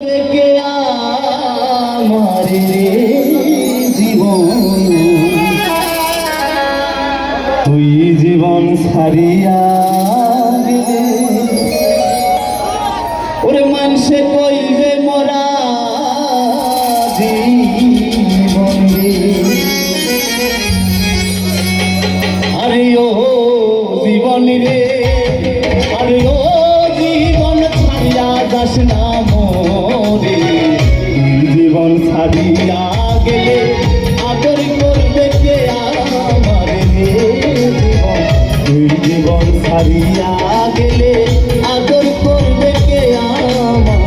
কে আমার জীবন তুই জীবন ছাড়িয়া দিলে ওরে মানুষে কইবে মরা জীবন আরে ও জীবন রে আরে ও জীবন ছাড়িয়া যাস না মোরে জীবন ছাড়িয়া গেলে আদর করবে কে আমার জীবন তুই জীবন ছাড়িয়া গেলে আদর করবে কে আমার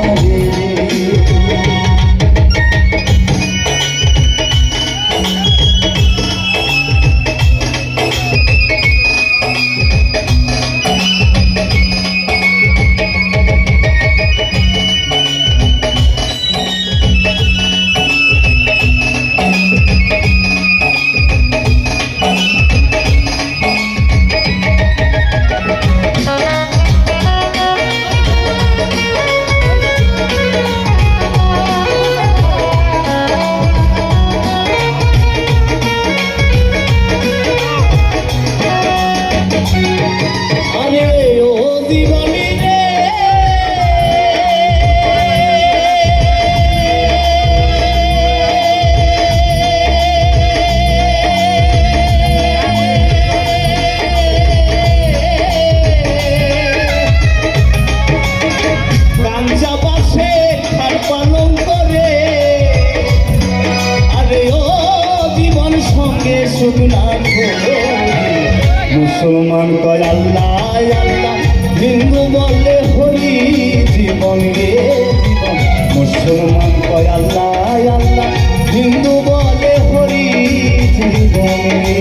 মুসলমান কয় আল্লাহ আল্লাহ হিন্দু বলে হরি জীবন রে জীবন মুসলমান কয় আল্লাহ আল্লাহ হিন্দু বলে হরি জীবন রে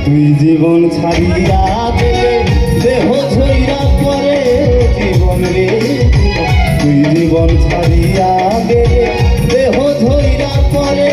তুই জীবন ছাড়িয়া গেলে দেহ ঝইরা পরে জীবন রে তুই জীবন ছাড়িয়া গেলে দেহ ঝইরা পরে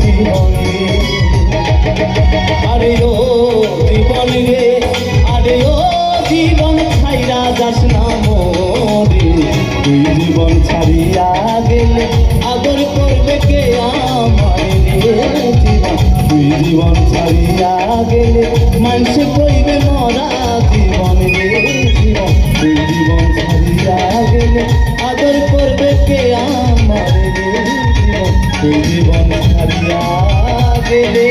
জীবন রে। আরে ও জীবন রে, আরে ও জীবন ছাইরা যাস না মোরে, তুই জীবন ছাড়িয়া গেলে আদর করবে কে আমার রে জীবন, তুই জীবন ছাড়িয়া গেলে মানুষ কইবে মরা জীবন রে জীবন, তুই জীবন ছাড়িয়া গেলে আদর করবে কে আমার রে জীবন, তুই জীবন ছাড়িয়া গেলে।